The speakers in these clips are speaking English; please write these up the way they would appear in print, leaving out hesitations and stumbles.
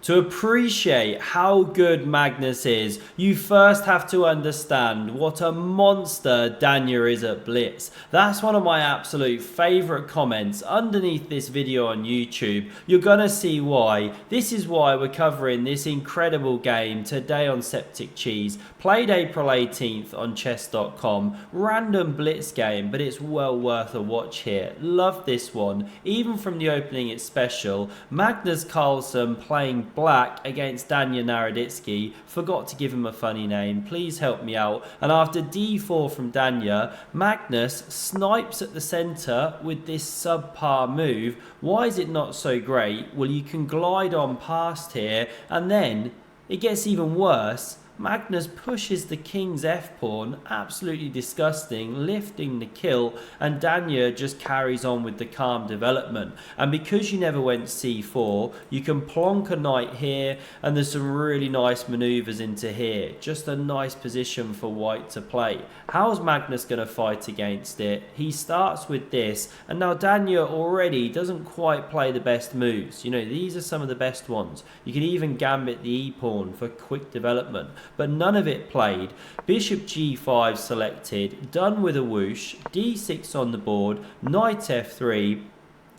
To appreciate how good Magnus is, you first have to understand what a monster Dannya is at blitz. That's one of my absolute favourite comments underneath this video on YouTube. You're gonna see why. This is why we're covering this incredible game today on Septic Cheese. Played April 18th on chess.com. Random blitz game, but it's well worth a watch here. Love this one. Even from the opening it's special. Magnus Carlsen playing black against Dannya Naroditsky. Forgot to give him a funny name. Please help me out. And after d4 from Dannya, Magnus snipes at the centre with this subpar move. Why is it not so great? Well, you can glide on past here, and then it gets even worse. Magnus pushes the king's f-pawn, absolutely disgusting, lifting the kill, and Dannya just carries on with the calm development. And because you never went c4, you can plonk a knight here, and there's some really nice manoeuvres into here. Just a nice position for white to play. How's Magnus going to fight against it? He starts with this, and now Dannya already doesn't quite play the best moves. You know, these are some of the best ones. You can even gambit the e-pawn for quick development, but none of it played. Bishop g5 selected, done with a whoosh, d6 on the board, knight f3.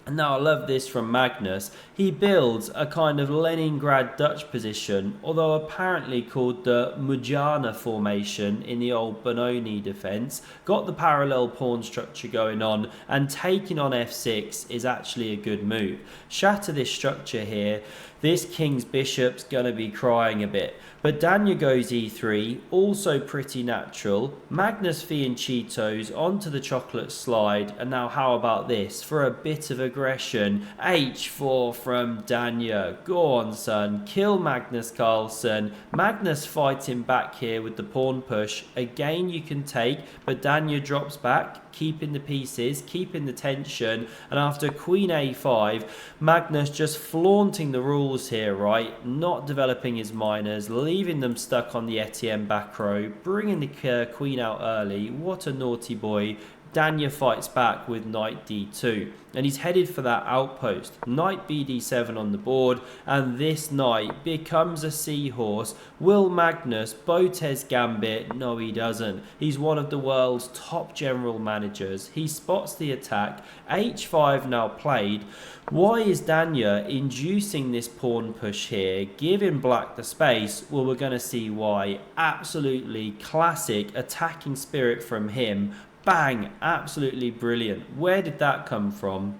And now I love this from Magnus. He builds a kind of Leningrad Dutch position, although apparently called the Mujana formation in the old Benoni defence. Got the parallel pawn structure going on, and taking on f6 is actually a good move. Shatter this structure here. This king's bishop's going to be crying a bit. But Dannya goes e3, also pretty natural. Magnus Fianchetto's onto the chocolate slide, and now how about this? For a bit of aggression, h4 from Dannya. Go on, son, kill Magnus Carlsen. Magnus fighting back here with the pawn push. Again, you can take, but Dannya drops back, keeping the pieces, keeping the tension, and after queen a5, Magnus just flaunting the rules here, right? Not developing his minors, leaving them stuck on the Etienne back row, bringing the queen out early. What a naughty boy. Dannya fights back with knight d2, and he's headed for that outpost. Knight bd7 on the board, and this knight becomes a seahorse. Will Magnus Botez gambit? No, he doesn't. He's one of the world's top general managers. He spots the attack. h5 now played. Why is Dannya inducing this pawn push here, giving black the space? Well, we're going to see why. Absolutely classic attacking spirit from him. Bang! Absolutely brilliant. Where did that come from?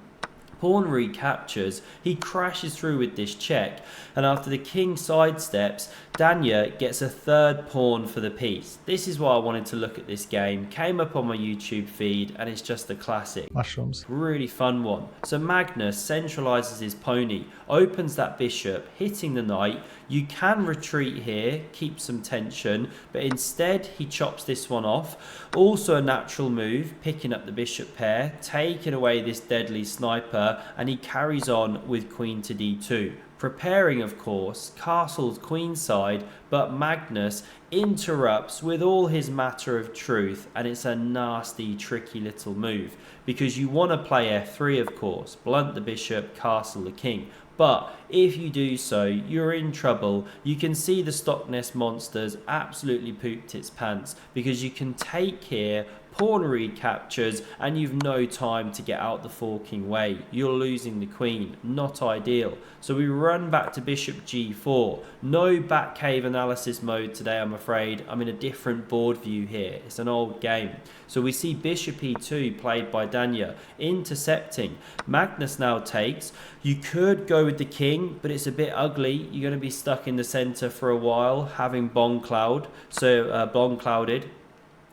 Pawn recaptures, he crashes through with this check, and after the king sidesteps, Dannya gets a third pawn for the piece. This is why I wanted to look at this game. Came up on my YouTube feed, and it's just a classic. Mushrooms. Really fun one. So Magnus centralizes his pony, opens that bishop, hitting the knight. You can retreat here, keep some tension, but instead he chops this one off. Also a natural move, picking up the bishop pair, taking away this deadly sniper, and he carries on with queen to d2. Preparing, of course, castles queenside, but Magnus interrupts with all his matter of truth, and it's a nasty, tricky little move, because you want to play f3, of course, blunt the bishop, castle the king. But if you do so, you're in trouble. You can see the Stockness Monsters absolutely pooped its pants, because you can take here, pawn recaptures, and you've no time to get out the forking way. You're losing the queen. Not ideal. So we run back to bishop g4. No back cave analysis mode today, I'm afraid. I'm in a different board view here. It's an old game. So we see bishop e2 played by Dannya, intercepting. Magnus now takes. You could go with the king, but it's a bit ugly. You're going to be stuck in the center for a while, having bomb clouded.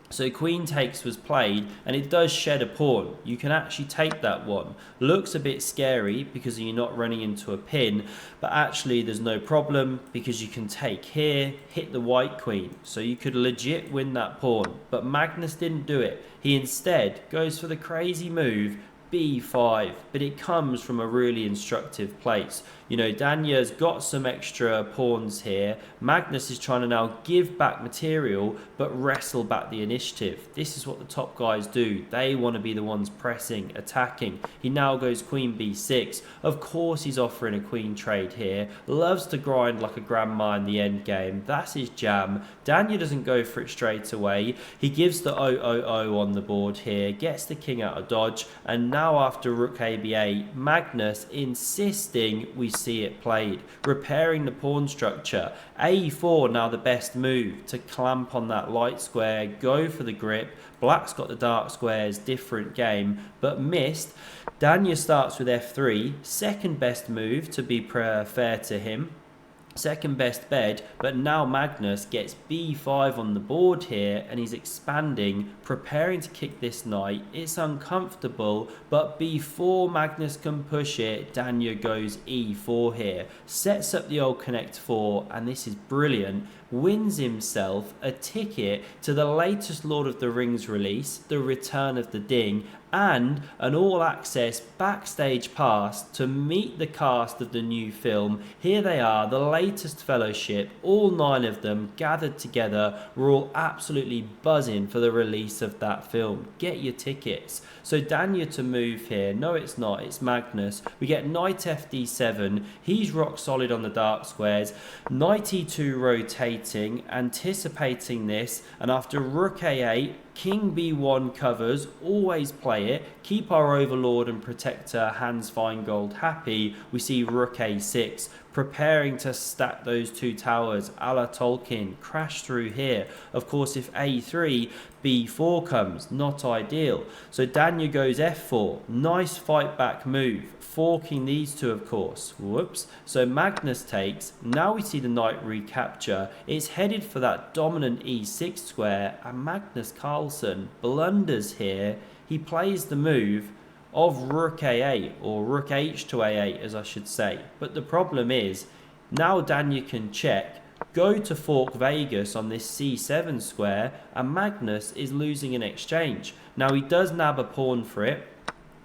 So queen takes was played, and it does shed a pawn. You can actually take that one. Looks a bit scary because you're not running into a pin, but actually there's no problem because you can take here, hit the white queen. So you could legit win that pawn, but Magnus didn't do it. He instead goes for the crazy move, b5, but it comes from a really instructive place. You know, Danya's got some extra pawns here. Magnus is trying to now give back material, but wrestle back the initiative. This is what the top guys do. They want to be the ones pressing, attacking. He now goes queen b6. Of course he's offering a queen trade here. Loves to grind like a grandma in the end game. That's his jam. Danya doesn't go for it straight away. He gives the 0-0-0 on the board here, gets the king out of dodge, and now after rook ab8, Magnus insisting we see it played, repairing the pawn structure. a4 now the best move to clamp on that light square, go for the grip. Black's got the dark squares, different game, but missed. Danya starts with f3, second best move to be fair to him. Second best bed, but now Magnus gets b5 on the board here and he's expanding, preparing to kick this knight. It's uncomfortable, but before Magnus can push it, Danya goes e4 here, sets up the old connect 4, and this is brilliant. Wins himself a ticket to the latest Lord of the Rings release, The Return of the Ding, and an all-access backstage pass to meet the cast of the new film. Here they are, the latest fellowship, all 9 of them gathered together. We're all absolutely buzzing for the release of that film. Get your tickets. So Danya to move here. No, it's not. It's Magnus. We get knight fd7. He's rock solid on the dark squares. Knight e2 rotating, anticipating this, and after rook a8, king b1 covers, always play it, keep our overlord and protector Hans Feingold happy. We see rook a6, preparing to stack those 2 towers a la Tolkien, crash through here. Of course, if a3, b4 comes, not ideal. So Danya goes f4, nice fight back move, forking these 2 of course, whoops. So Magnus takes, now we see the knight recapture, it's headed for that dominant e6 square, and Magnus Carlsen blunders here. He plays the move of rook a8, or rook h to a8 as I should say, but the problem is, now Danya can check, go to fork Vegas on this c7 square, and Magnus is losing an exchange. Now he does nab a pawn for it.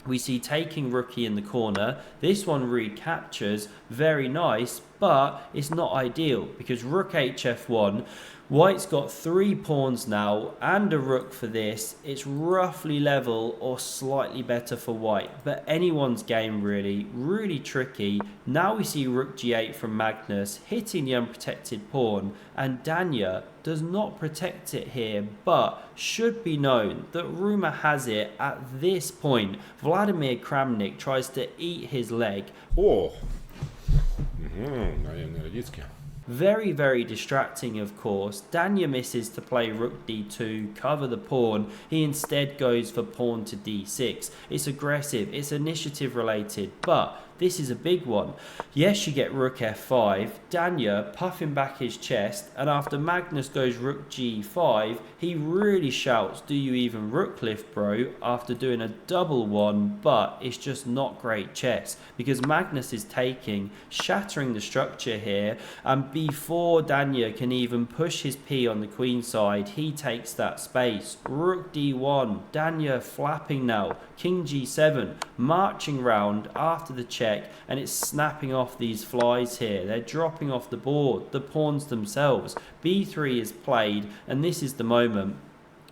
We see taking rookie in the corner. This one recaptures, very nice, but it's not ideal because rook hf1, white's got 3 pawns now and a rook for this. It's roughly level or slightly better for white, but anyone's game really, really tricky. Now we see rook g8 from Magnus hitting the unprotected pawn, and Danya does not protect it here, but should be known that rumour has it at this point Vladimir Kramnik tries to eat his leg. Oh, Dannya Naroditsky. Very, very distracting, of course. Danya misses to play rook d2, cover the pawn. He instead goes for pawn to d6. It's aggressive, it's initiative related, but this is a big one. Yes, you get rook f5, Danya puffing back his chest, and after Magnus goes rook g5, he really shouts, "Do you even rook lift, bro?" after doing a double one, but it's just not great chess because Magnus is taking, shattering the structure here, and before Danya can even push his p on the queen side, he takes that space. Rook d1, Danya flapping now, king g7, marching round after the check, and it's snapping off these flies here. They're dropping off the board, the pawns themselves. b3 is played, and this is the moment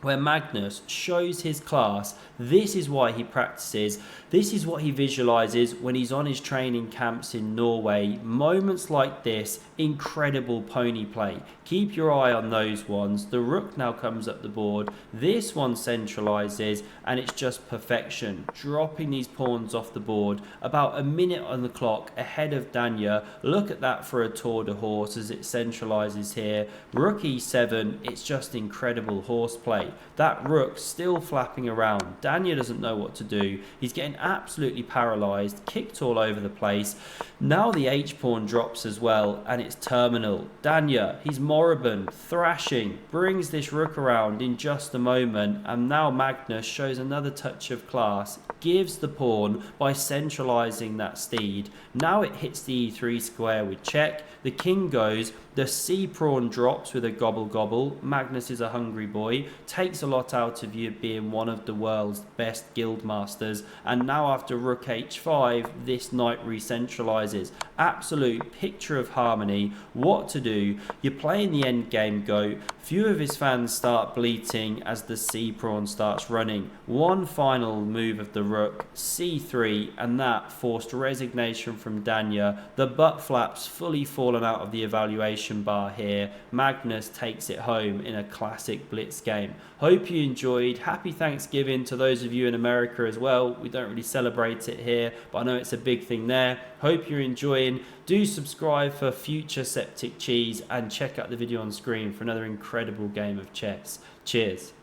where Magnus shows his class. This is why he practices. This is what he visualizes when he's on his training camps in Norway. Moments like this, incredible pony play. Keep your eye on those ones. The rook now comes up the board. This one centralizes, and it's just perfection. Dropping these pawns off the board. About a minute on the clock ahead of Danya. Look at that for a tour de horse as it centralizes here. Rook e7, it's just incredible horseplay. That rook still flapping around. Danya doesn't know what to do. He's getting absolutely paralyzed, kicked all over the place. Now the h-pawn drops as well, and it's terminal. Danya, he's moribund, thrashing, brings this rook around in just a moment, and now Magnus shows another touch of class, gives the pawn by centralizing that steed. Now it hits the e3 square with check. The king goes, the c pawn drops with a gobble gobble. Magnus is a hungry boy, takes a lot out of you being one of the world's best guild masters. And now after rook h5, this knight re-centralizes. Absolute picture of harmony. What to do? You're playing the endgame goat. Few of his fans start bleating as the c pawn starts running. One final move of the rook, c3, and that forced resignation from Danya. The butt flaps fully fallen out of the evaluation bar here. Magnus takes it home in a classic blitz game. Hope you enjoyed. Happy Thanksgiving to those of you in America as well. We don't really celebrate it here, but I know it's a big thing there. Hope you're enjoying. Do subscribe for future Septic Cheese and check out the video on screen for another incredible game of chess. Cheers.